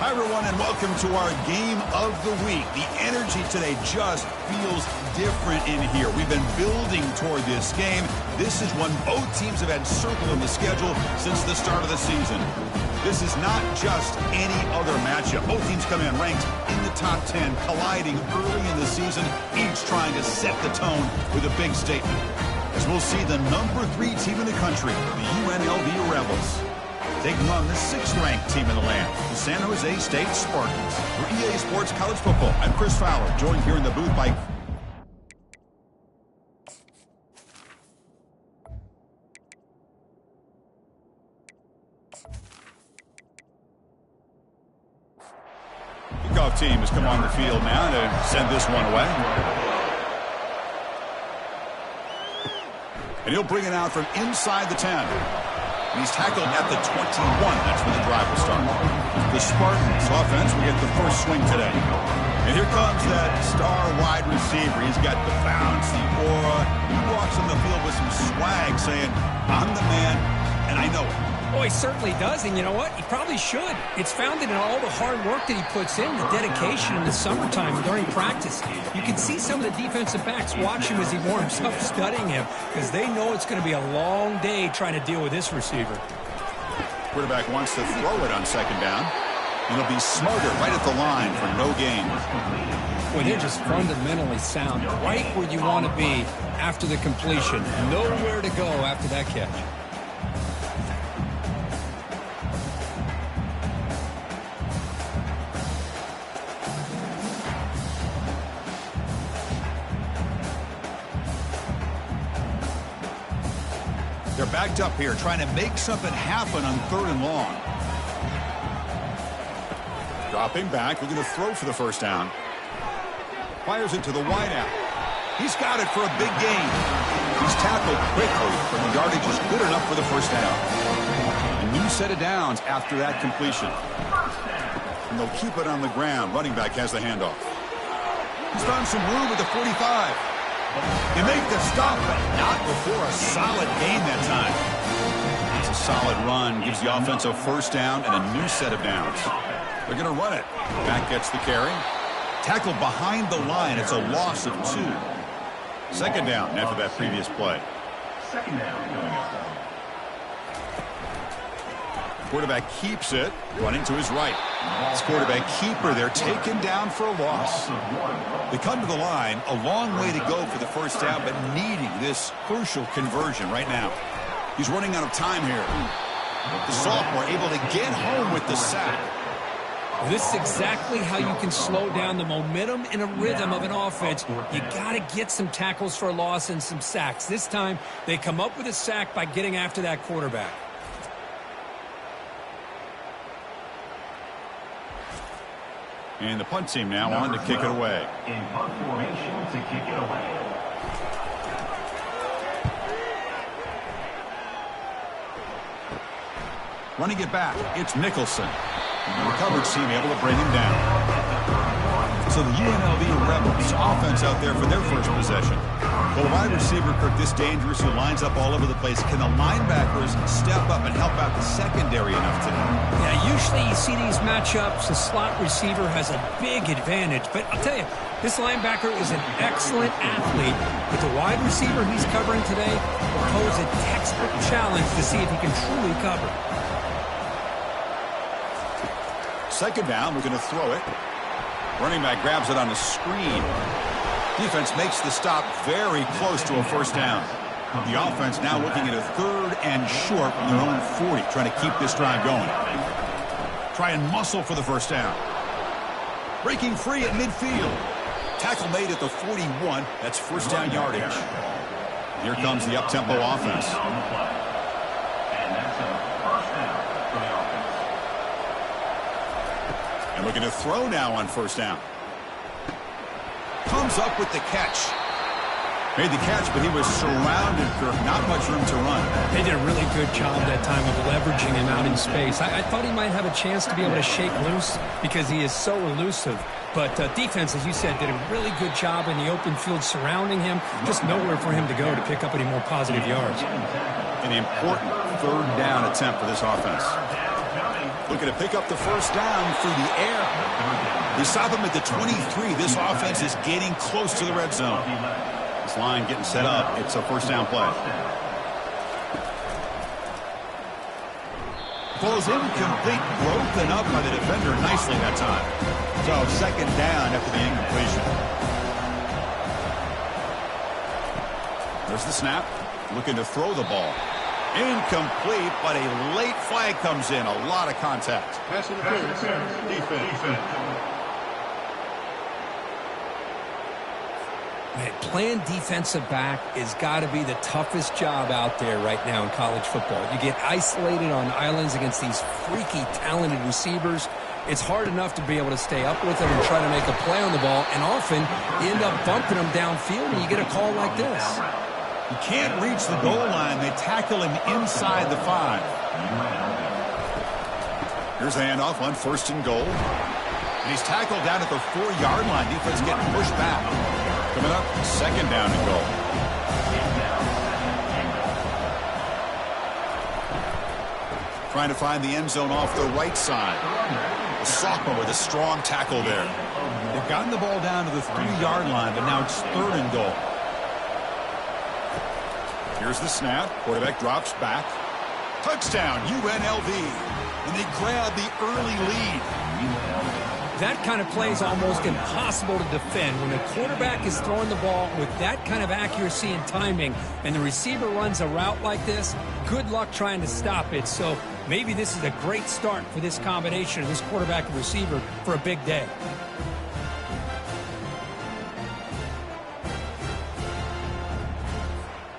Hi, everyone, and welcome to our game of the week. The energy today just feels different in here. We've been building toward this game. This is one both teams have had circled on the schedule since the start of the season. This is not just any other matchup. Both teams come in ranked in the top 10, colliding early in the season, each trying to set the tone with a big statement. As we'll see the number 3 team in the country, the UNLV Rebels, taking on the 6th-ranked team in the land, the San Jose State Spartans. For EA Sports College Football, I'm Chris Fowler, joined here in the booth by... Kickoff team has come on the field now to send this one away. And he'll bring it out from inside the 10. And he's tackled at the 21. That's where the drive will start. The Spartans offense will get the first swing today. And here comes that star wide receiver. He's got the bounce, the aura. He walks on the field with some swag saying, I'm the man, and I know it. Oh, he certainly does, and you know what? He probably should. It's founded in all the hard work that he puts in, the dedication in the summertime during practice. You can see some of the defensive backs watch him as he warms up, studying him, because they know it's going to be a long day trying to deal with this receiver. Quarterback wants to throw it on second down, and he'll be smarter right at the line for no gain. Well, they're just fundamentally sound, right where you want to be after the completion. Nowhere to go after that catch. They're backed up here, trying to make something happen on 3rd and long. Dropping back, looking to throw for the first down. Fires it to the wideout. He's got it for a big gain. He's tackled quickly, but the yardage is good enough for the first down. A new set of downs after that completion. And they'll keep it on the ground. Running back has the handoff. He's found some room at the 45. You make the stop, but not before a solid gain that time. It's a solid run, gives the offense a first down and a new set of downs. They're going to run it. Back gets the carry. Tackled behind the line. It's a loss of 2. Second down after that previous play. Second down. Quarterback keeps it, running to his right. This quarterback keeper there, taken down for a loss. They come to the line, a long way to go for the first down, but needing this crucial conversion right now. He's running out of time here. The sophomore able to get home with the sack. Well, this is exactly how you can slow down the momentum and a rhythm of an offense. You got to get some tackles for a loss and some sacks. This time, they come up with a sack by getting after that quarterback. And the punt team now on to kick it away. In punt formation to kick it away. Running it back, it's Nicholson. The coverage team able to bring him down. So the UNLV Rebels offense out there for their first possession. Well, the wide receiver, Kirk, this dangerous, who lines up all over the place. Can the linebackers step up and help out the secondary enough today? Yeah, usually you see these matchups, the slot receiver has a big advantage. But I'll tell you, this linebacker is an excellent athlete. But the wide receiver he's covering today will pose a textbook challenge to see if he can truly cover. Second down, we're going to throw it. Running back grabs it on a screen. Defense makes the stop very close to a first down. The offense now looking at a 3rd and short from their own 40, trying to keep this drive going. Try and muscle for the first down. Breaking free at midfield. Tackle made at the 41. That's first down yardage. Here comes the up-tempo offense. And looking to throw now on first down. Comes up with the catch. Made the catch, but he was surrounded, Kirk. Not much room to run. They did a really good job that time of leveraging him out in space. I thought he might have a chance to be able to shake loose because he is so elusive. But defense, as you said, did a really good job in the open field surrounding him. Just nowhere for him to go to pick up any more positive yards. An important 3rd down attempt for this offense. Looking to pick up the first down through the air. They stop him at the 23. This offense is getting close to the red zone. This line getting set up. It's a first down play. Falls incomplete, broken up by the defender nicely that time. So second down after the incompletion. There's the snap. Looking to throw the ball. Incomplete, but a late flag comes in. A lot of contact. Pass interference. Defense. Man, playing defensive back has got to be the toughest job out there right now in college football. You get isolated on islands against these freaky, talented receivers. It's hard enough to be able to stay up with them and try to make a play on the ball, and often you end up bumping them downfield and you get a call like this. He can't reach the goal line. They tackle him inside the 5. Here's the handoff on first and goal. And he's tackled down at the 4-yard line. Defense getting pushed back. Coming up, second down and goal. Trying to find the end zone off the right side. The sophomore with a strong tackle there. They've gotten the ball down to the 3-yard line, but now it's third and goal. Here's the snap. Quarterback drops back. Touchdown, UNLV. And they grab the early lead. That kind of play is almost impossible to defend. When the quarterback is throwing the ball with that kind of accuracy and timing, and the receiver runs a route like this, good luck trying to stop it. So maybe this is a great start for this combination of this quarterback and receiver for a big day.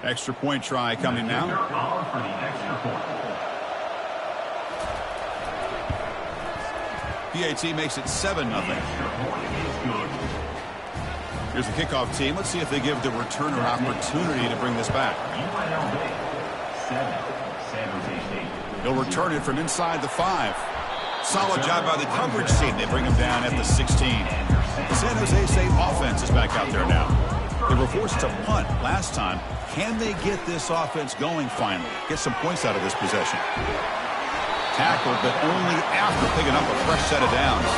Extra point try coming now. For the extra point. PAT makes it 7-0. Here's the kickoff team. Let's see if they give the returner opportunity to bring this back. They'll return it from inside the 5. Solid job by the coverage team. They bring him down at the 16. The San Jose State offense is back out there now. They were forced to punt last time. Can they get this offense going finally? Get some points out of this possession. Tackled, but only after picking up a fresh set of downs.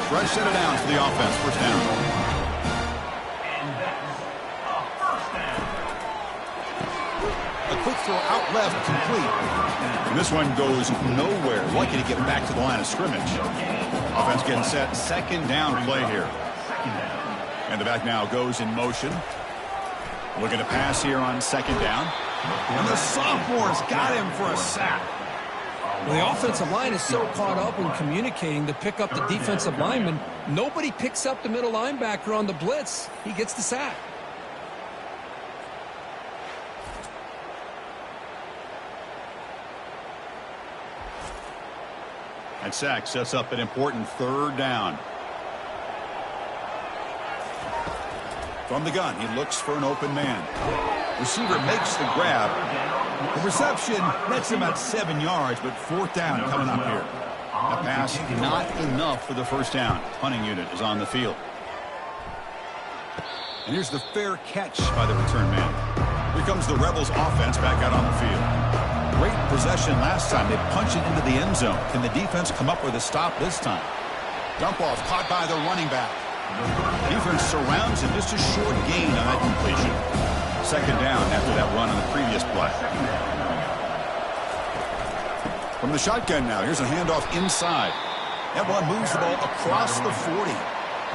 Fresh set of downs for the offense. First down. And that's a first down. A quick throw out left, complete. And this one goes nowhere. Lucky to get back to the line of scrimmage. Offense getting set. Second down play here. And the back now goes in motion. Looking to pass here on second down. And the sophomore's got him for a sack. Well, the offensive line is so caught up in communicating to pick up the defensive lineman, nobody picks up the middle linebacker on the blitz. He gets the sack. And sack sets up an important third down. From the gun, he looks for an open man. Receiver makes the grab. The reception nets him at 7 yards, but fourth down coming up here. A pass not enough for the first down. Punting unit is on the field. And here's the fair catch by the return man. Here comes the Rebels offense back out on the field. Great possession last time. They punch it into the end zone. Can the defense come up with a stop this time? Dump off caught by the running back. Defense surrounds him. Just a short gain on that completion. Second down after that run on the previous play. From the shotgun now, here's a handoff inside. That one moves the ball across the 40.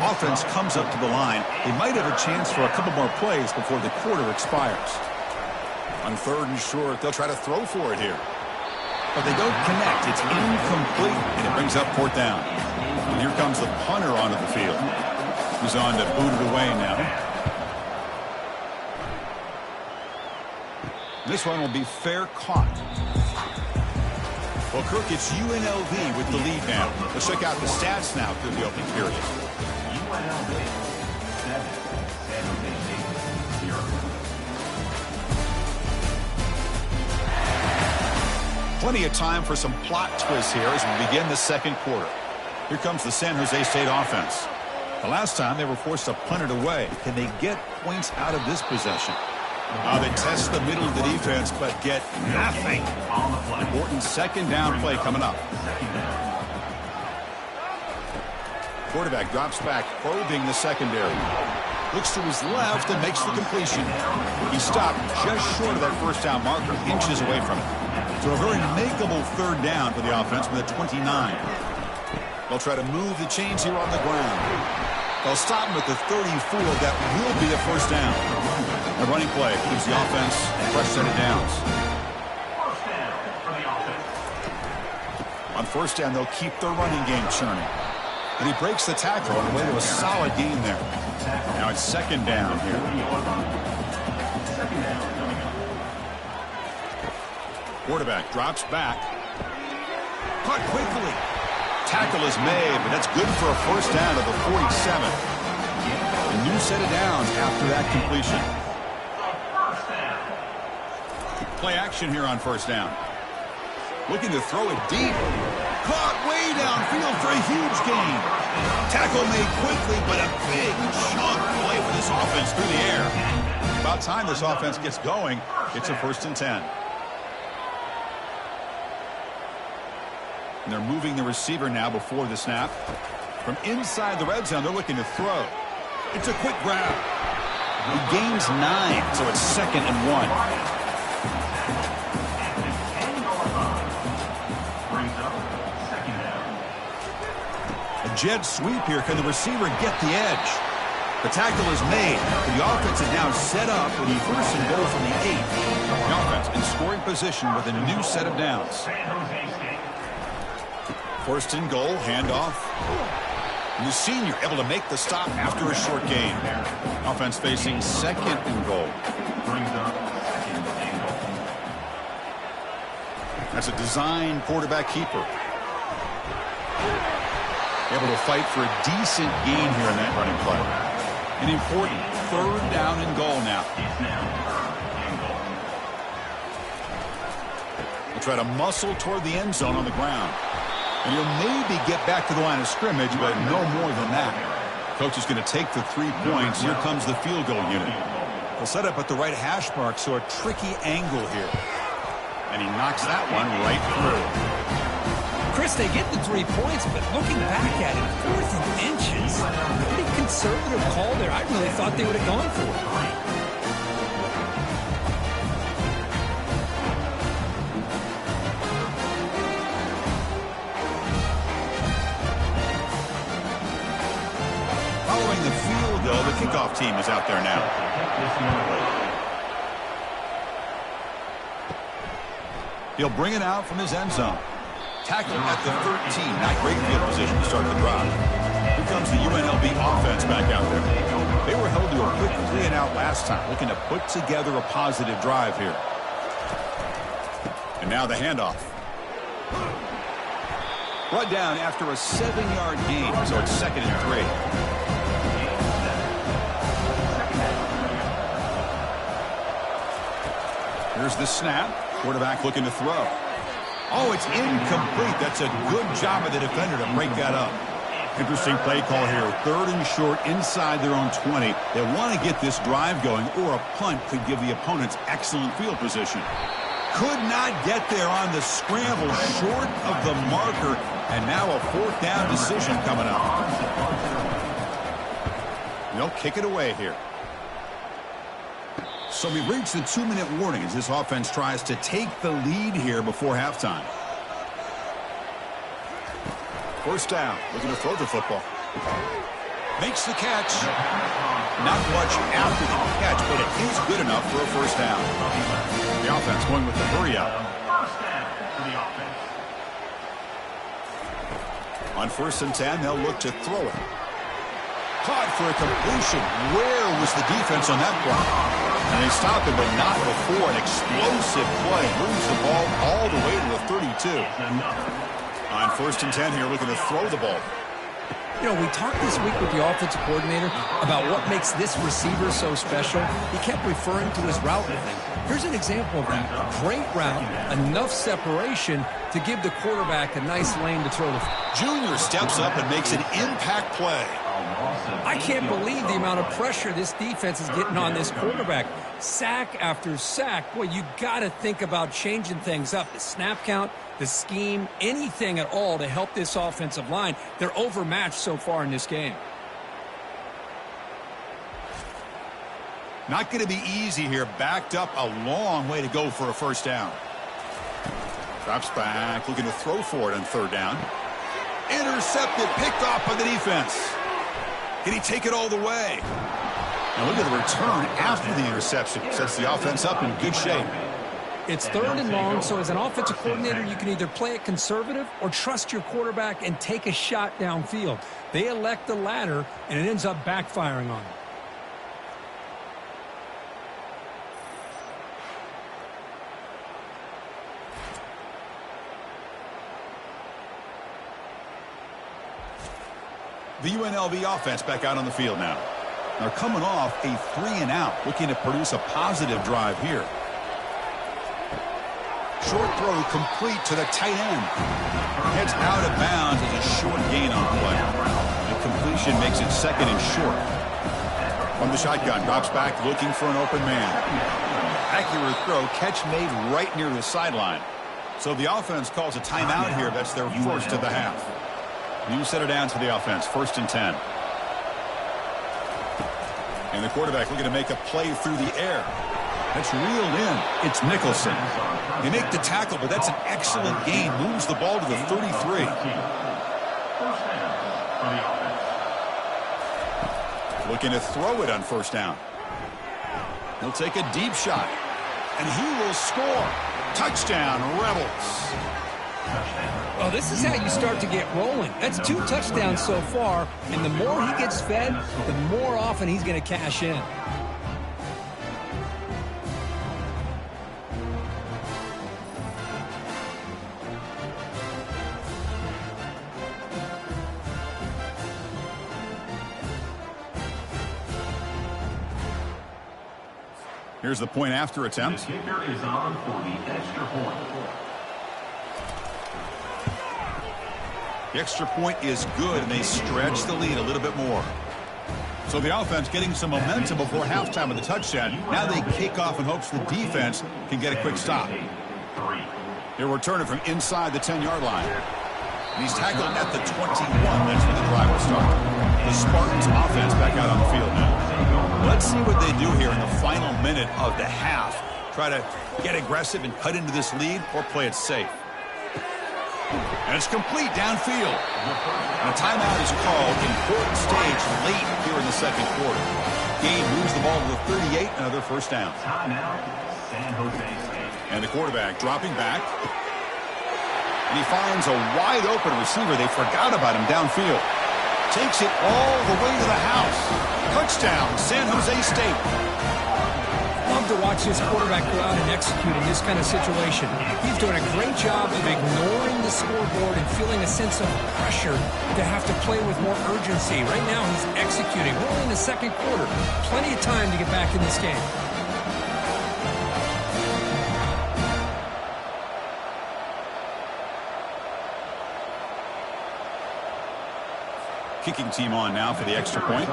Offense comes up to the line. They might have a chance for a couple more plays before the quarter expires. On third and short, they'll try to throw for it here. But they don't connect. It's incomplete, and it brings up fourth down. And here comes the punter onto the field. He's on to boot it away now. This one will be fair caught. Well, Kirk, it's UNLV with the lead now. Let's check out the stats now through the opening period. UNLV 7, San Jose State 0. Plenty of time for some plot twists here as we begin the second quarter. Here comes the San Jose State offense. The last time they were forced to punt it away. Can they get points out of this possession? They test the middle of the defense, but get nothing. Important second down play coming up. Quarterback drops back, probing the secondary. Looks to his left and makes the completion. He stopped just short of that first down marker, inches away from it. So a very makeable third down for the offense with a 29. They'll try to move the chains here on the ground. They'll stop him at the 34. That will be a first down. A running play gives the offense a fresh set of downs. First down for the offense. On first down, they'll keep their running game churning. And he breaks the tackle on the way to a solid gain there. Now it's second down here. Quarterback drops back. Caught quickly. Tackle is made, but that's good for a first down to the 47. A new set of downs after that completion. Play action here on first down. Looking to throw it deep. Caught way downfield for a huge gain. Tackle made quickly, but a big chunk play for this offense through the air. About time this offense gets going. It's a 1st and 10. And they're moving the receiver now before the snap. From inside the red zone, they're looking to throw. It's a quick grab. He gains 9, so it's 2nd and 1. Jet sweep here. Can the receiver get the edge? The tackle is made. The offense is now set up with a 1st and goal from the 8. The offense in scoring position with a new set of downs. 1st and goal, handoff. And the senior able to make the stop after a short gain. Offense facing 2nd and goal. That's a design quarterback keeper. Able to fight for a decent gain here in that running play. An important 3rd down and goal now. They'll try to muscle toward the end zone on the ground. And he'll maybe get back to the line of scrimmage, but no more than that. Coach is going to take the 3 points. Here comes the field goal unit. They'll set up at the right hash mark, so a tricky angle here. And he knocks that one right through. Chris, they get the 3 points, but looking back at it, 4th and inches, pretty conservative call there. I really thought they would have gone for it. Following the field goal, the kickoff team is out there now. He'll bring it out from his end zone. Tackling at the 13. Not great field position to start the drive. Here comes the UNLV offense back out there. They were held to a quick 3 and out last time, looking to put together a positive drive here. And now the handoff. Brought down after a 7-yard gain, so it's 2nd and 3. Here's the snap. Quarterback looking to throw. Oh, it's incomplete. That's a good job of the defender to break that up. Interesting play call here. 3rd and short inside their own 20. They want to get this drive going, or a punt could give the opponents excellent field position. Could not get there on the scramble, short of the marker, and now a 4th down decision coming up. They'll kick it away here. So we reach the 2-minute warning as this offense tries to take the lead here before halftime. 1st down, looking to throw the football. Makes the catch. Not much after the catch, but it is good enough for a 1st down. The offense going with the hurry up. On 1st and 10, they'll look to throw it. Caught for a completion. Where was the defense on that play? And they stop it, but not before an explosive play. Moves the ball all the way to the 32. On 1st and 10 here, looking to throw the ball. You know, we talked this week with the offensive coordinator about what makes this receiver so special. He kept referring to his route running. Here's an example of that. Great route, enough separation to give the quarterback a nice lane to throw the. Junior steps up and makes an impact play. I can't believe the amount of pressure this defense is getting on this quarterback. Sack after sack. Boy, you got to think about changing things up. The snap count, the scheme, anything at all to help this offensive line. They're overmatched so far in this game. Not going to be easy here. Backed up a long way to go for a first down. Drops back, looking to throw for it on third down. Intercepted, picked off by the defense. Can he take it all the way? Now look at the return after the interception. Sets the offense up in good shape. It's third and long, so as an offensive coordinator, you can either play it conservative or trust your quarterback and take a shot downfield. They elect the latter, and it ends up backfiring on them. The UNLV offense back out on the field now. They're coming off a 3-and-out, looking to produce a positive drive here. Short throw complete to the tight end. Heads out of bounds as a short gain on play. The completion makes it second and short. From the shotgun, drops back looking for an open man. Accurate throw, catch made right near the sideline. So the offense calls a timeout here. That's their first of the half. New set of downs for the offense, 1st and 10. And the quarterback looking to make a play through the air. That's reeled in. It's Nicholson. They make the tackle, but that's an excellent gain. Moves the ball to the 33. First down for the offense. Looking to throw it on first down. He'll take a deep shot. And he will score. Touchdown, Rebels. Well, this is how you start to get rolling. That's 2 touchdowns so far, and the more he gets fed, the more often he's going to cash in. Here's the point after attempt. The kicker is on for the extra point. The extra point is good, and they stretch the lead a little bit more. So the offense getting some momentum before halftime with the touchdown. Now they kick off in hopes the defense can get a quick stop. They're returning from inside the 10-yard line. And he's tackled at the 21. That's where the drive will start. The Spartans offense back out on the field now. Let's see what they do here in the final minute of the half. Try to get aggressive and cut into this lead or play it safe. And it's complete downfield. And a timeout is called. Important stage late here in the second quarter. Gabe moves the ball to the 38. Another first down. Timeout, San Jose State. And the quarterback dropping back. And he finds a wide open receiver. They forgot about him downfield. Takes it all the way to the house. Touchdown, San Jose State. Love to watch this quarterback go out and execute in this kind of situation. He's doing a great job of ignoring the scoreboard and feeling a sense of pressure to have to play with more urgency. Right now he's executing. We're only in the second quarter. Plenty of time to get back in this game. Kicking team on now for the extra point.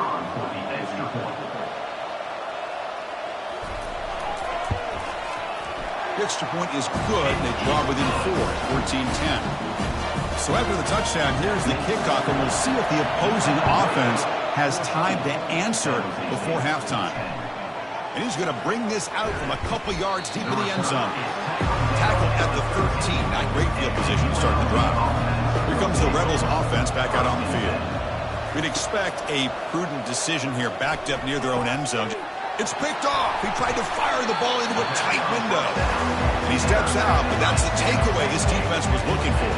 The extra point is good. They draw within 4, 14-10. So after the touchdown, here's the kickoff, and we'll see if the opposing offense has time to answer before halftime. And he's going to bring this out from a couple yards deep in the end zone. Tackle at the 13. Not great field position to start the drive. Here comes the Rebels offense back out on the field. We'd expect a prudent decision here, backed up near their own end zone. It's picked off. He tried to fire the ball into a tight window. And he steps out, but that's the takeaway this defense was looking for.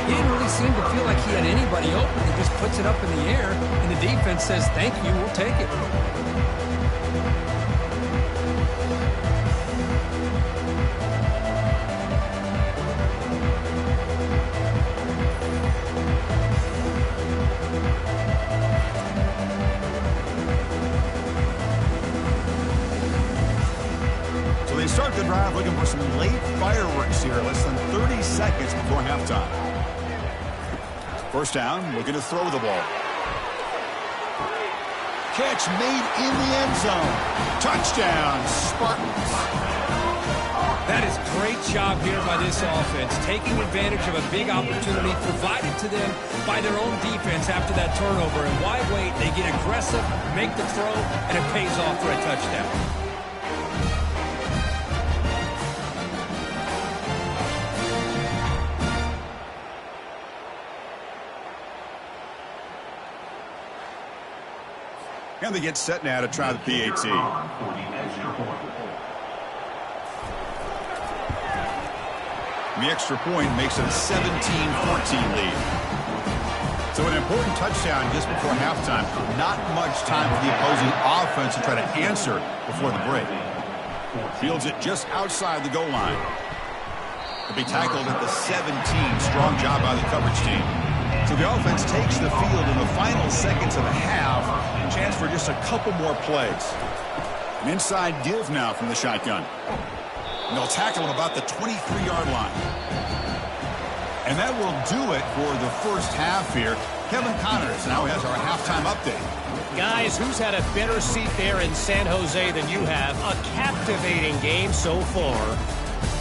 He didn't really seem to feel like he had anybody open. He just puts it up in the air, and the defense says, thank you, we'll take it. Start the drive looking for some late fireworks here, less than 30 seconds before halftime. First down, looking to throw the ball. catch made in the end zone. Touchdown, Spartans. That is great job here by this offense, taking advantage of a big opportunity provided to them by their own defense after that turnover. And why wait? They get aggressive, make the throw, and it pays off for a touchdown. And they get set now to try the PAT. The extra point makes it a 17-14 lead. So an important touchdown just before halftime. Not much time for the opposing offense to try to answer before the break. Fields it just outside the goal line. He'll be tackled at the 17. Strong job by the coverage team. So the offense takes the field in the final seconds of the half. Chance for just a couple more plays. An inside give now from the shotgun. And they'll tackle him about the 23-yard line. And that will do it for the first half here. Kevin Connors now has our halftime update. Guys, who's had a better seat there in San Jose than you have? A captivating game so far.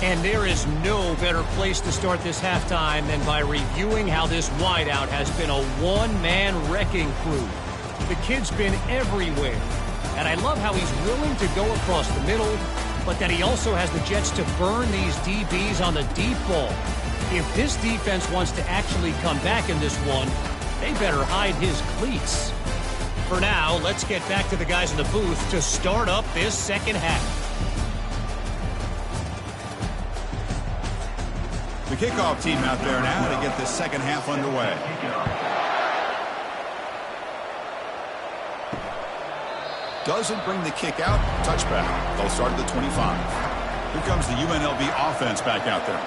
And there is no better place to start this halftime than by reviewing how this wideout has been a one-man wrecking crew. The kid's been everywhere. And I love how he's willing to go across the middle, but that he also has the Jets to burn these DBs on the deep ball. If this defense wants to actually come back in this one, they better hide his cleats. For now, let's get back to the guys in the booth to start up this second half. The kickoff team out there now to get this second half underway. Doesn't bring the kick out. Touchback. They'll start at the 25. Here comes the UNLV offense back out there.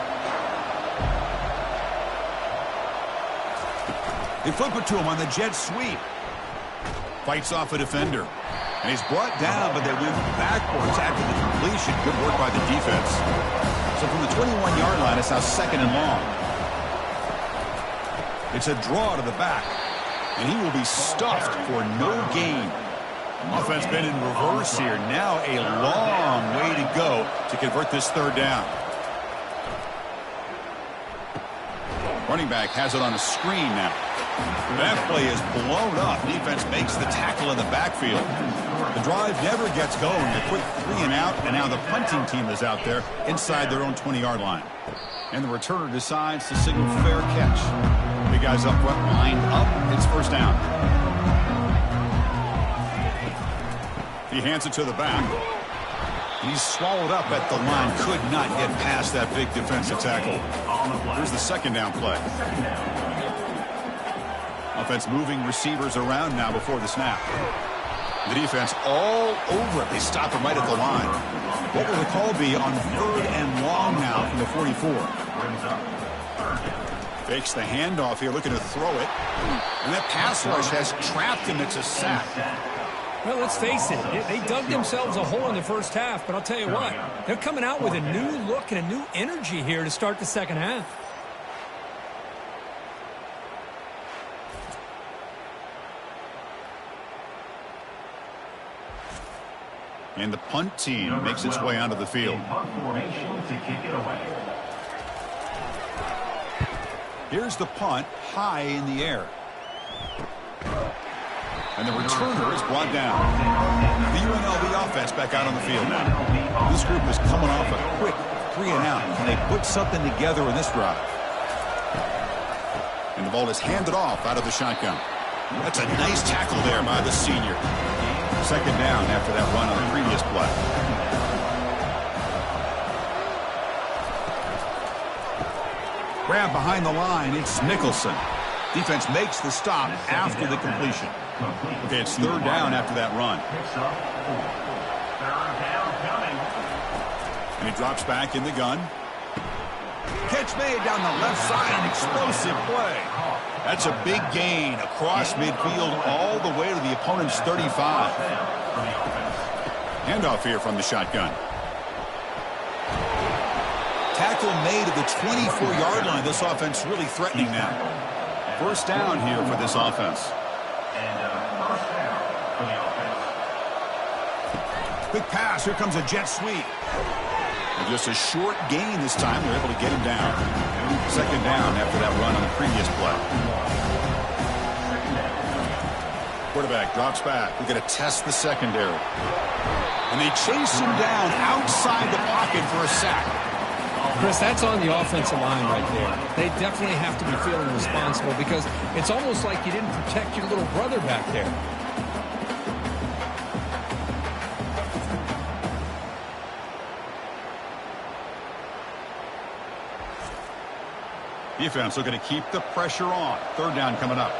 They flip it to him on the jet sweep. Fights off a defender. And he's brought down, but they went backwards after the completion. Good work by the defense. So from the 21-yard line, it's now second and long. It's a draw to the back. And he will be stuffed for no gain. Offense been in reverse here. Now a long way to go to convert this third down. Running back has it on a screen now. That play is blown up. Defense makes the tackle in the backfield. The drive never gets going. A quick 3 and out, and now the punting team is out there inside their own 20-yard line. And the returner decides to signal fair catch. Big guys up front, lined up. It's first down. He hands it to the back. And he's swallowed up at the line. Could not get past that big defensive tackle. Here's the second down play. Offense moving receivers around now before the snap. The defense all over it. They stop him right at the line. What will the call be on third and long now from the 44? Fakes the handoff here, looking to throw it. And that pass rush has trapped him. It's a sack. Well, let's face it, they dug themselves a hole in the first half, but I'll tell you what, they're coming out with a new look and a new energy here to start the second half. And the punt team makes its way onto the field. Here's the punt, high in the air. And the returner is brought down. The UNLV offense back out on the field now. This group is coming off a quick 3 and out. Can they put something together in this drive? And the ball is handed off out of the shotgun. That's a nice tackle there by the senior. Second down after that run on the previous play. Grab behind the line. It's Nicholson. Defense makes the stop after the completion. Okay, it's third down after that run. And he drops back in the gun. Catch made down the left side. An explosive play. That's a big gain across midfield all the way to the opponent's 35. Handoff here from the shotgun. Tackle made at the 24-yard line. This offense really threatening now. First down here for this offense. And first down for the offense. Quick pass. Here comes a jet sweep. And just a short gain this time. They're able to get him down. Second down after that run on the previous play. Quarterback drops back. We're going to test the secondary. And they chase him down outside the pocket for a sack. Chris, that's on the offensive line right there. They definitely have to be feeling responsible because it's almost like you didn't protect your little brother back there. Defense looking to keep the pressure on. Third down coming up.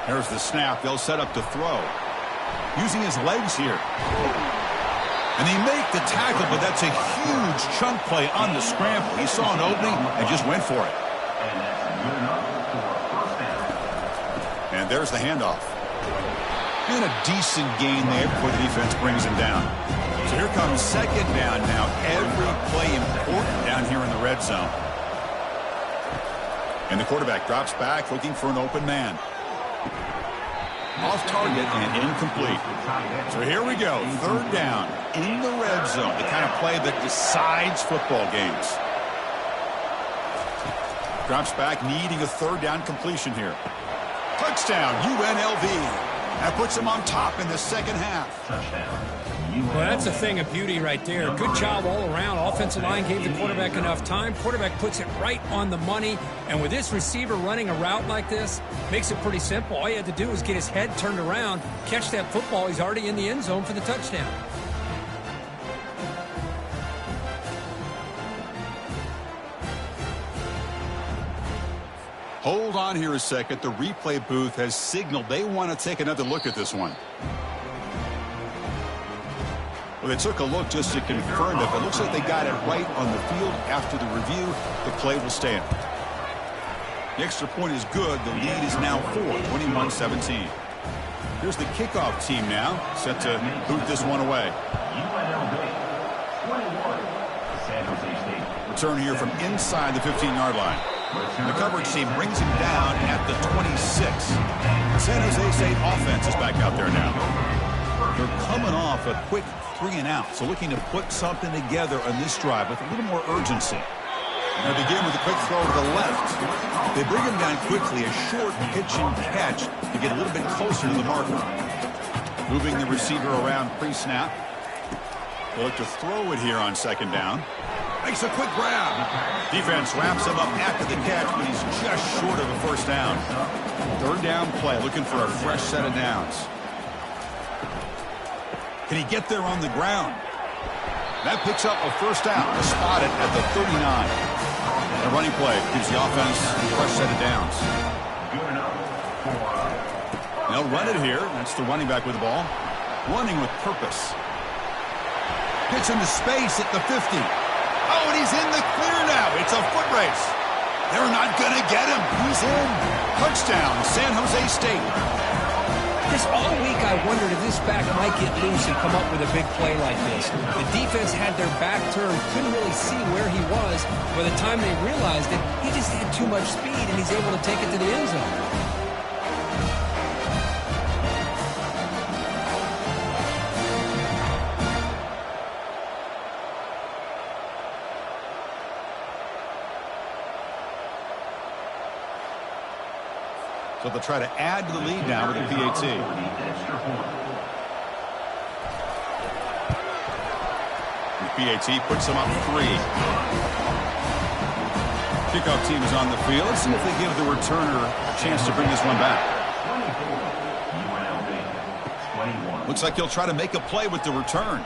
There's the snap. They'll set up to throw. Using his legs here. And they make the tackle, but that's a huge chunk play on the scramble. He saw an opening and just went for it. And there's the handoff. And a decent gain there before the defense brings him down. So here comes second down now. Every play important down here in the red zone. And the quarterback drops back looking for an open man. Off target and incomplete. So here we go. Third down in the red zone. The kind of play that decides football games. Drops back needing a third down completion here. Touchdown UNLV. That puts them on top in the second half. Touchdown. Well, that's a thing of beauty right there. Good job all around. Offensive line gave the quarterback enough time. Quarterback puts it right on the money. And with this receiver running a route like this, makes it pretty simple. All you had to do was get his head turned around, catch that football. He's already in the end zone for the touchdown. Hold on here a second. The replay booth has signaled they want to take another look at this one. Well, they took a look just to confirm it, but it looks like they got it right on the field. After the review, the play will stand. The extra point is good. The lead is now 21-17. Here's the kickoff team now, set to boot this one away. UNLV 21. San Jose State. Return here from inside the 15-yard line. The coverage team brings him down at the 26. The San Jose State offense is back out there now. They're coming off a quick 3-and-out, so looking to put something together on this drive with a little more urgency. They begin with a quick throw to the left. They bring him down quickly, a short pitch and catch to get a little bit closer to the marker. Moving the receiver around pre-snap. They look to throw it here on second down. Makes a quick grab. Defense wraps him up after the catch, but he's just short of a first down. Third down play, looking for a fresh set of downs. Can he get there on the ground? That picks up a first down. To spot it at the 39. The running play gives the offense a fresh set of downs. They'll run it here. That's the running back with the ball. Running with purpose. Gets into space at the 50. Oh, and he's in the clear now. It's a foot race. They're not going to get him. He's in. Touchdown, San Jose State. Chris, all week I wondered if this back might get loose and come up with a big play like this. The defense had their back turned, couldn't really see where he was. By the time they realized it, he just had too much speed, and he's able to take it to the end zone. So they'll try to add to the lead now with a PAT. The PAT puts them up 3. Kickoff team is on the field. Let's see if they give the returner a chance to bring this one back. Looks like he'll try to make a play with the return.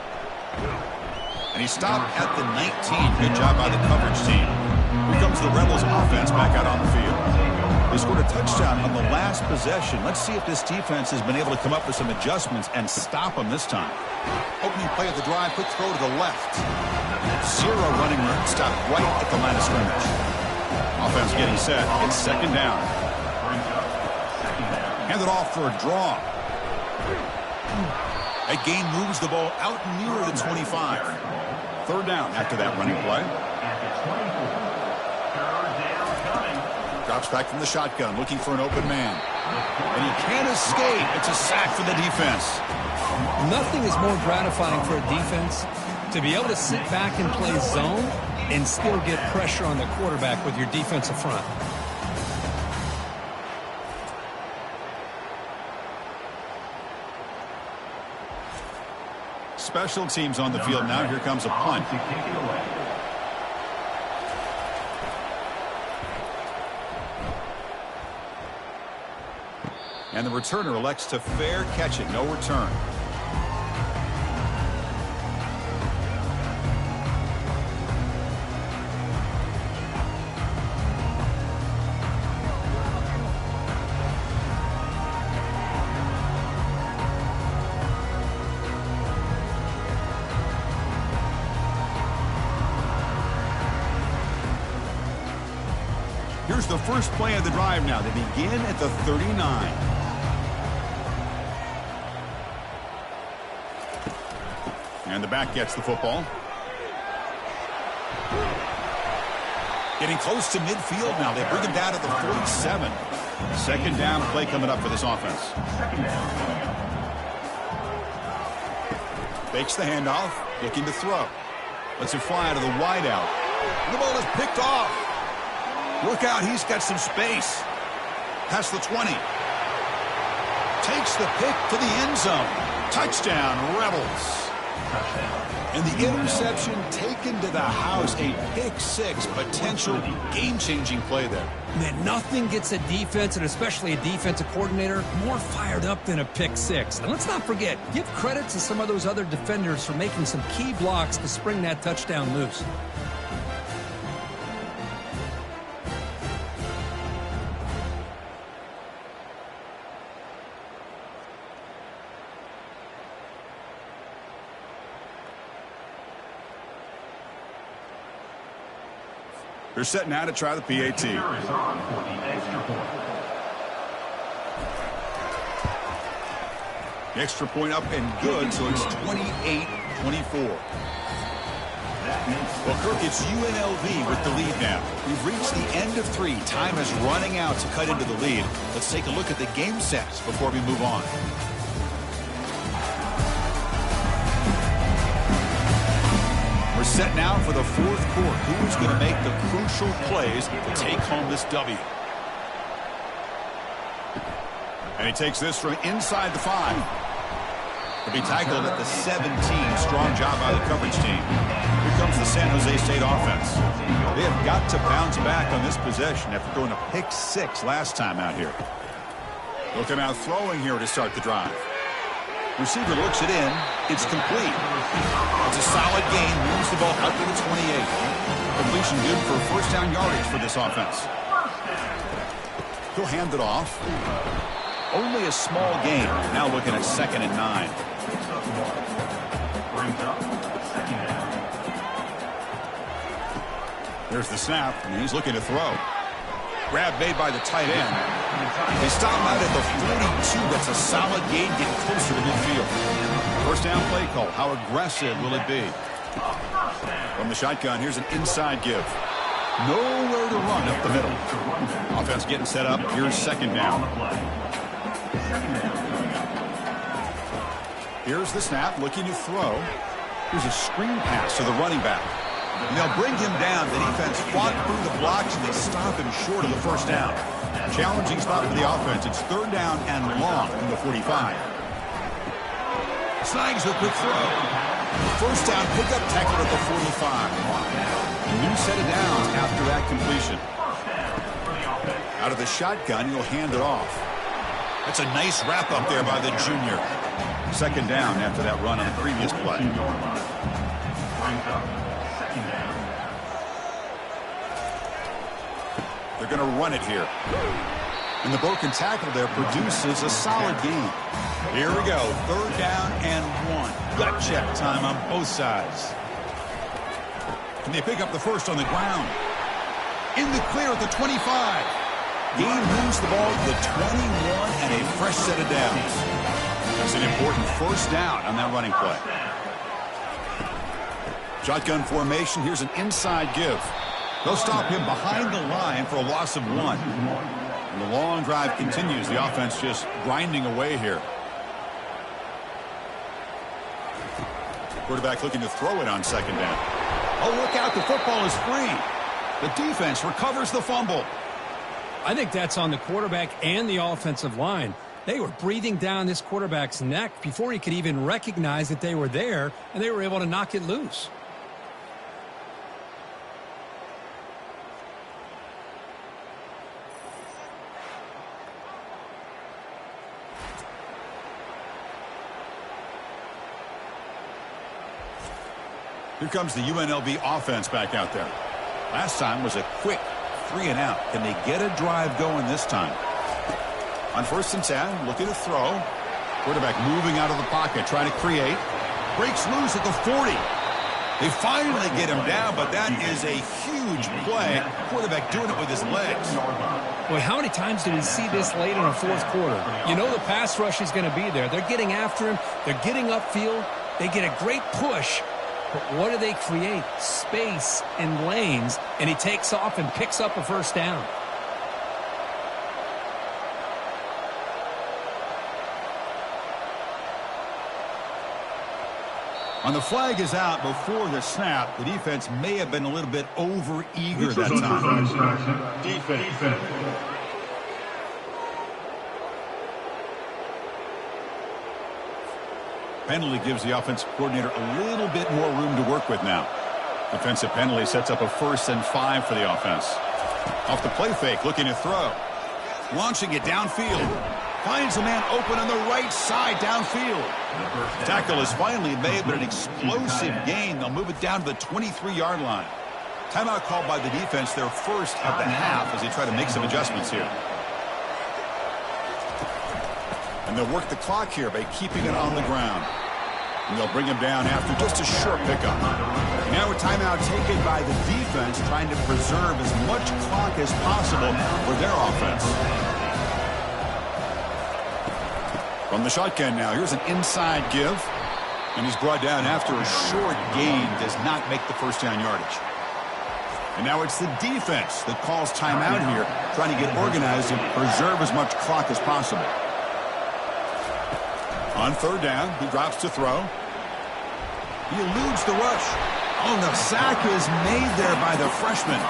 And he stopped at the 19. Good job by the coverage team. Here comes the Rebels offense back out on the field. They scored a touchdown on the last possession. Let's see if this defense has been able to come up with some adjustments and stop them this time. Opening play of the drive, quick throw to the left. Zero running room, stopped right at the line of scrimmage. Offense getting set. It's second down. Handed off for a draw. That gain moves the ball out near the 25. Third down after that running play. Drops back from the shotgun, looking for an open man. And he can't escape. It's a sack for the defense. Nothing is more gratifying for a defense to be able to sit back and play zone and still get pressure on the quarterback with your defensive front. Special teams on the field now. Here comes a punt. To kick it away. And the returner elects to fair catch it. No return. Here's the first play of the drive now. They begin at the 39. And the back gets the football. Getting close to midfield now. They bring him down to the 47. Second down play coming up for this offense. Fakes the handoff. Looking to throw. Lets it fly to the wideout. The ball is picked off. Look out, he's got some space. Past the 20. Takes the pick to the end zone. Touchdown, Rebels. And the interception taken to the house. A pick six, potential game-changing play there. Man, nothing gets a defense, and especially a defensive coordinator, more fired up than a pick six. And let's not forget, give credit to some of those other defenders for making some key blocks to spring that touchdown loose. They're setting now to try the PAT. Is on for the extra point. The extra point up and good, so it's 28-24. Well, Kirk, it's UNLV with the lead now. We've reached the end of 3. Time is running out to cut into the lead. Let's take a look at the game sets before we move on. We're set now for the fourth quarter. Who is going to make the crucial plays to take home this W? And he takes this from inside the 5. He'll be tackled at the 17. Strong job by the coverage team. Here comes the San Jose State offense. They have got to bounce back on this possession after going a pick 6 last time out here. Looking out throwing here to start the drive. Receiver looks it in. It's complete. It's a solid gain. Moves the ball out to the 28. Completion good for first down yardage for this offense. He'll hand it off. Only a small gain. Now looking at 2nd and 9. There's the snap, and he's looking to throw. Grab made by the tight end. They stop him out at the 42. That's a solid gain, getting closer to midfield. First down play call. How aggressive will it be? From the shotgun, here's an inside give. Nowhere to run up the middle. Offense getting set up. Here's 2nd down. Here's the snap, looking to throw. Here's a screen pass to the running back. And they'll bring him down. The defense fought through the blocks, and they stop him short of the first down. Challenging spot for the offense. It's 3rd down and long from the 45. Snags a quick throw. First down, pickup tackle at the 45. A new set of downs after that completion. Out of the shotgun, he'll hand it off. That's a nice wrap up there by the junior. 2nd down after that run on the previous play. They're going to run it here. And the broken tackle there produces a solid gain. Here we go. 3rd down and 1. Gut check time on both sides. Can they pick up the first on the ground? In the clear at the 25. Gain moves the ball to the 21 and a fresh set of downs. That's an important first down on that running play. Shotgun formation. Here's an inside give. They'll stop him behind the line for a loss of 1. And the long drive continues. The offense just grinding away here. Quarterback looking to throw it on second down. Oh, look out. The football is free. The defense recovers the fumble. I think that's on the quarterback and the offensive line. They were breathing down this quarterback's neck before he could even recognize that they were there, and they were able to knock it loose. Here comes the UNLV offense back out there. Last time was a quick 3-and-out. Can they get a drive going this time? On 1st and 10, looking to throw. Quarterback moving out of the pocket, trying to create. Breaks loose at the 40. They finally get him down, but that is a huge play. Quarterback doing it with his legs. Boy, how many times do we see this late in a fourth quarter? You know the pass rush is going to be there. They're getting after him. They're getting upfield. They get a great push. But what do they create? Space and lanes, and he takes off and picks up a first down. On the flag is out before the snap. The defense may have been a little bit over-eager that time. Defense. Penalty gives the offensive coordinator a little bit more room to work with now. Defensive penalty sets up a 1st and 5 for the offense. Off the play fake, looking to throw. Launching it downfield. Finds a man open on the right side downfield. Tackle is finally made, but an explosive gain. They'll move it down to the 23-yard line. Timeout called by the defense, their first of the half, as they try to make some adjustments here. And they'll work the clock here by keeping it on the ground. And they'll bring him down after just a short pickup. Now a timeout taken by the defense, trying to preserve as much clock as possible for their offense. From the shotgun now, here's an inside give. And he's brought down after a short gain, does not make the first down yardage. And now it's the defense that calls timeout here, trying to get organized and preserve as much clock as possible. On 3rd down, he drops to throw. He eludes the rush. Oh, the sack is made there by the freshman.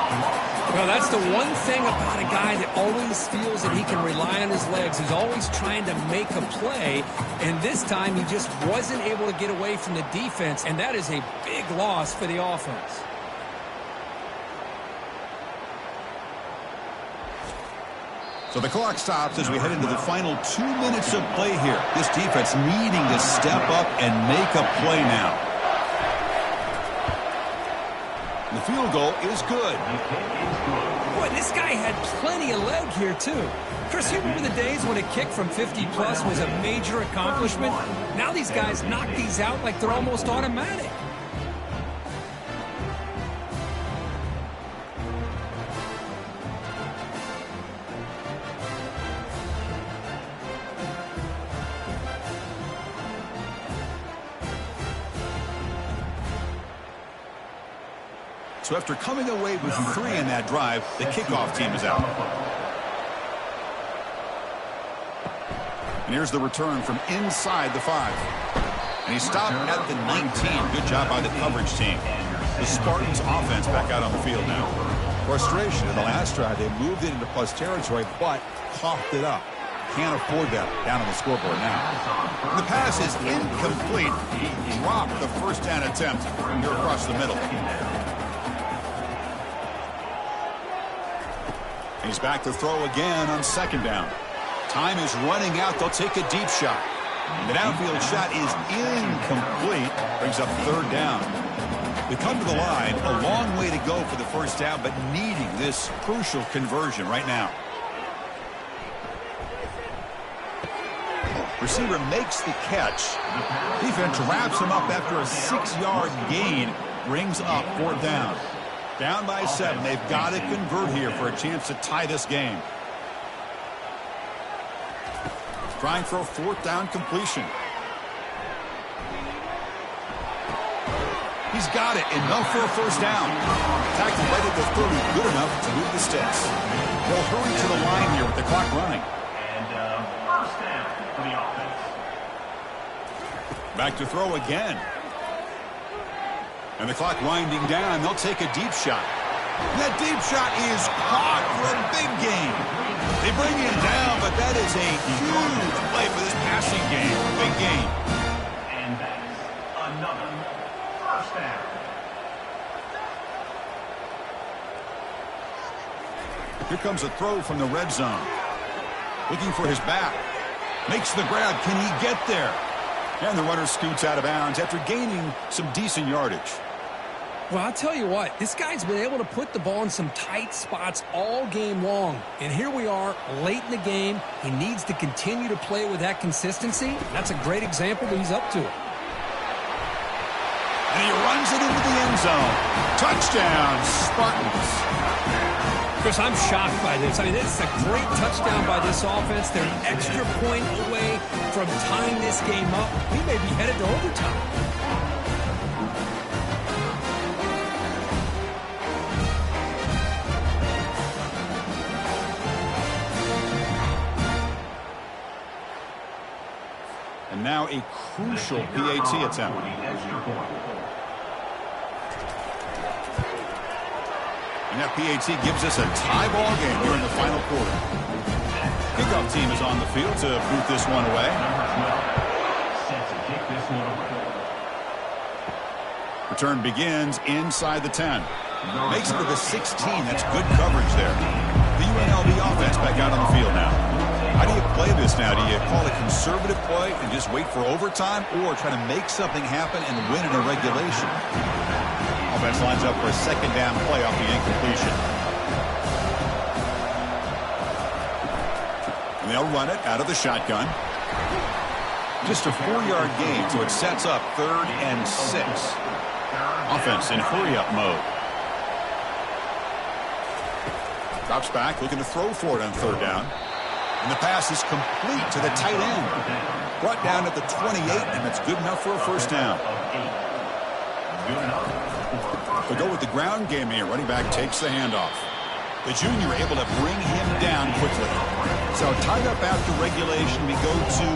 Well, that's the one thing about a guy that always feels that he can rely on his legs. He's always trying to make a play, and this time he just wasn't able to get away from the defense, and that is a big loss for the offense. So the clock stops as we head into the final 2 minutes of play here. This defense needing to step up and make a play now. The field goal is good. Boy, this guy had plenty of leg here, too. Chris, you remember the days when a kick from 50-plus was a major accomplishment? Now these guys knock these out like they're almost automatic. So after coming away with 3 in that drive, the kickoff team is out. And here's the return from inside the 5. And he stopped at the 19. Good job by the coverage team. The Spartans offense back out on the field now. Frustration in the last drive. They moved it into plus territory, but coughed it up. Can't afford that down on the scoreboard now. The pass is incomplete. He dropped the first down attempt here across the middle. He's back to throw again on 2nd down. Time is running out. They'll take a deep shot. The downfield shot is incomplete. Brings up 3rd down. They come to the line. A long way to go for the first down, but needing this crucial conversion right now. Receiver makes the catch. Defense wraps him up after a 6-yard gain. Brings up 4th down. Down by 7. They've got to convert here for a chance to tie this game. Trying for a 4th down completion. He's got it. Enough for a first down. Tackled right at the 30. Good enough to move the sticks. They'll hurry to the line here with the clock running. And first down for the offense. Back to throw again. And the clock winding down. They'll take a deep shot. And that deep shot is caught for a big gain. They bring him down, but that is a huge play for this passing game. Big gain. And that's another first down. Here comes a throw from the red zone. Looking for his back. Makes the grab. Can he get there? And the runner scoots out of bounds after gaining some decent yardage. Well, I'll tell you what, this guy's been able to put the ball in some tight spots all game long. And here we are, late in the game. He needs to continue to play with that consistency. That's a great example that he's up to it. And he runs it into the end zone. Touchdown, Spartans. Chris, I'm shocked by this. I mean, it's a great touchdown by this offense. They're an extra point away from tying this game up. We may be headed to overtime. And now a crucial PAT attempt. And that PAT gives us a tie ball game here in the final quarter. Kickoff team is on the field to boot this one away. Set to kick this one away. Return begins inside the 10. Makes it to the 16. That's good coverage there. The UNLV offense back out on the field now. How do you play this now? Do you call a conservative play and just wait for overtime, or try to make something happen and win in a regulation? Offense lines up for a second down play off the incompletion. And they'll run it out of the shotgun. Just a 4-yard gain, so it sets up 3rd and 6. Offense in hurry-up mode. Drops back, looking to throw for it on 3rd down. And the pass is complete to the tight end. Brought down at the 28, and that's good enough for a first down. They'll go with the ground game here. Running back takes the handoff. The junior able to bring him down quickly. So tied up after regulation, we go to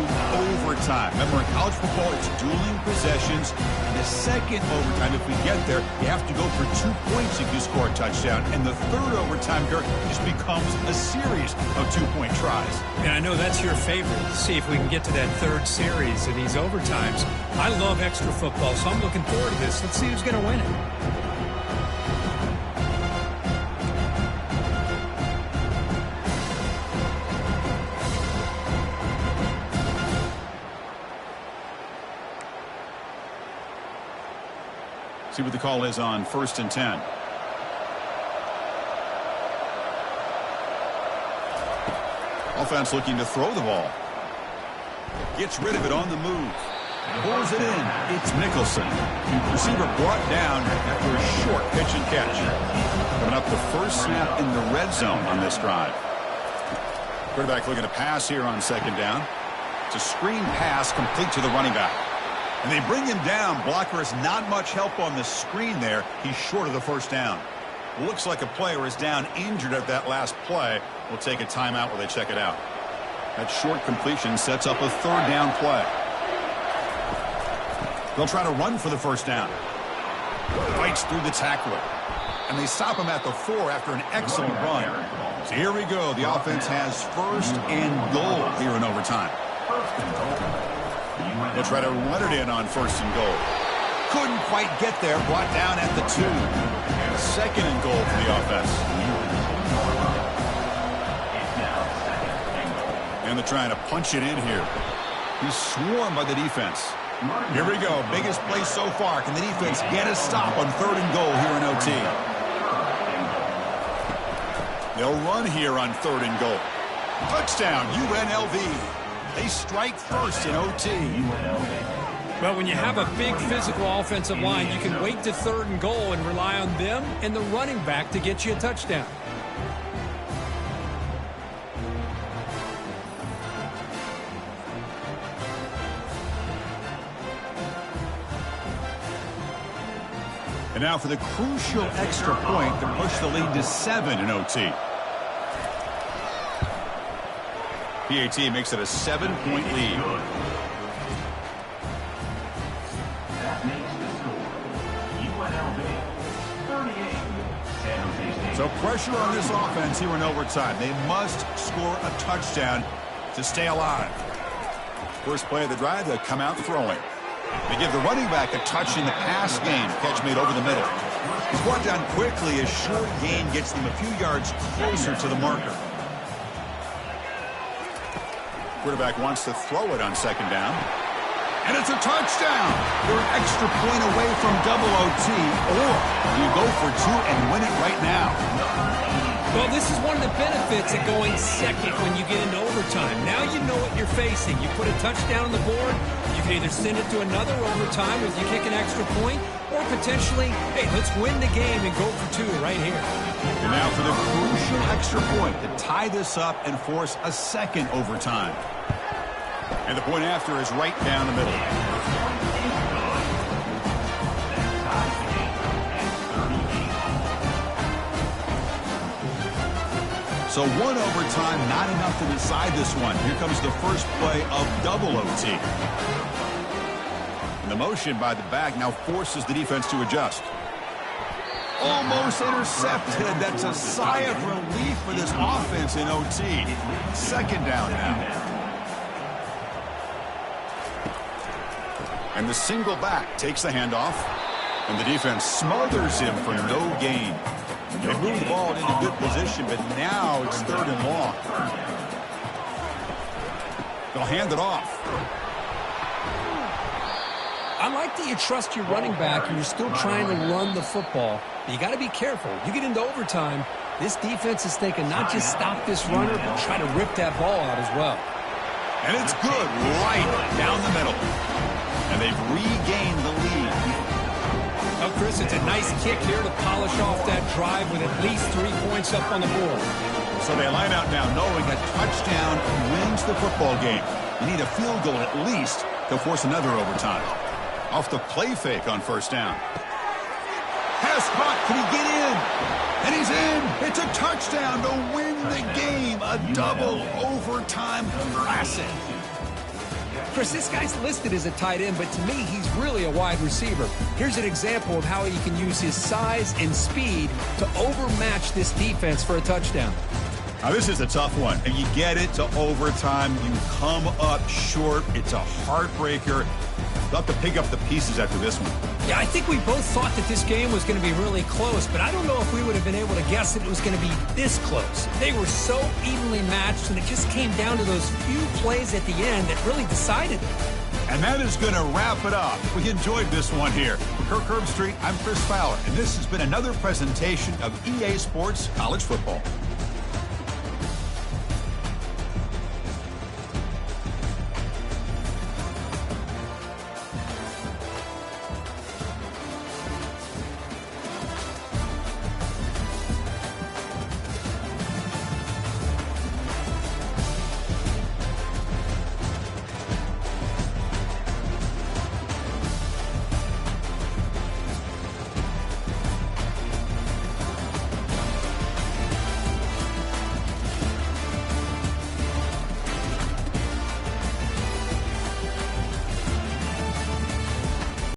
overtime. Remember, in college football, it's dueling possessions. In the second overtime, if we get there, you have to go for 2 points if you score a touchdown. And the third overtime, Dirk, just becomes a series of 2-point tries. And I know that's your favorite. See if we can get to that third series in these overtimes. I love extra football, so I'm looking forward to this. Let's see who's going to win it. See what the call is on 1st and 10. Offense looking to throw the ball. Gets rid of it on the move. Pulls it in. It's Nicholson. Receiver brought down after a short pitch and catch. Coming up the first snap in the red zone on this drive. Quarterback looking to pass here on 2nd down. It's a screen pass complete to the running back. And they bring him down. Blocker has not much help on the screen there. He's short of the first down. Looks like a player is down injured at that last play. We'll take a timeout while they check it out. That short completion sets up a 3rd down play. They'll try to run for the first down. Fights through the tackler. And they stop him at the 4 after an excellent run. So here we go. The offense has 1st and goal here in overtime. They'll try to run it in on 1st and goal. Couldn't quite get there. Brought down at the 2. 2nd and goal for the offense. And they're trying to punch it in here. He's swarmed by the defense. Here we go. Biggest play so far. Can the defense get a stop on 3rd and goal here in OT? They'll run here on 3rd and goal. Touchdown, UNLV. They strike first in OT. Well, when you have a big physical offensive line, you can wait to 3rd and goal and rely on them and the running back to get you a touchdown. And now for the crucial extra point to push the lead to 7 in OT. PAT makes it a 7-point lead. That makes the score. Unlv 38. San Jose State. So pressure on this offense here in overtime. They must score a touchdown to stay alive. First play of the drive, they'll come out throwing. They give the running back a touch in the pass game. Catch made over the middle. He's brought down quickly. A short gain gets them a few yards closer to the marker. Quarterback wants to throw it on second down. And it's a touchdown. They're an extra point away from double OT. Or you go for 2 and win it right now. Well, this is one of the benefits of going second when you get into overtime. Now you know what you're facing. You put a touchdown on the board, you can either send it to another overtime if you kick an extra point, or potentially, hey, let's win the game and go for 2 right here. And now for the crucial extra point to tie this up and force a second overtime. And the point after is right down the middle. So 1 overtime, not enough to decide this one. Here comes the first play of double OT. And the motion by the back now forces the defense to adjust. Almost intercepted. That's a sigh of relief for this offense in OT. Second down now. And the single back takes the handoff. And the defense smothers him for no gain. They moved the ball into good position, but now it's 3rd and long. They'll hand it off. I like that you trust your running back and you're still trying to run the football. But you got to be careful. You get into overtime, this defense is thinking not just stop this runner, but try to rip that ball out as well. And it's good right down the middle. And they've regained the lead. Oh, Chris, it's a nice kick here to polish off that drive with at least 3 points up on the board. So they line out now knowing a touchdown wins the football game. You need a field goal at least to force another overtime. Off the play fake on first down. Pass caught. Can he get in? And he's in. It's a touchdown to win the game. A double overtime classic. Chris, this guy's listed as a tight end, but to me, he's really a wide receiver. Here's an example of how he can use his size and speed to overmatch this defense for a touchdown. Now, this is a tough one, and you get it to overtime. You come up short. It's a heartbreaker. They'll have to pick up the pieces after this one. Yeah, I think we both thought that this game was going to be really close, but I don't know if we would have been able to guess that it was going to be this close. They were so evenly matched, and it just came down to those few plays at the end that really decided it. And that is going to wrap it up. We enjoyed this one here. For Kirk Herbstreit, I'm Chris Fowler, and this has been another presentation of EA Sports College Football.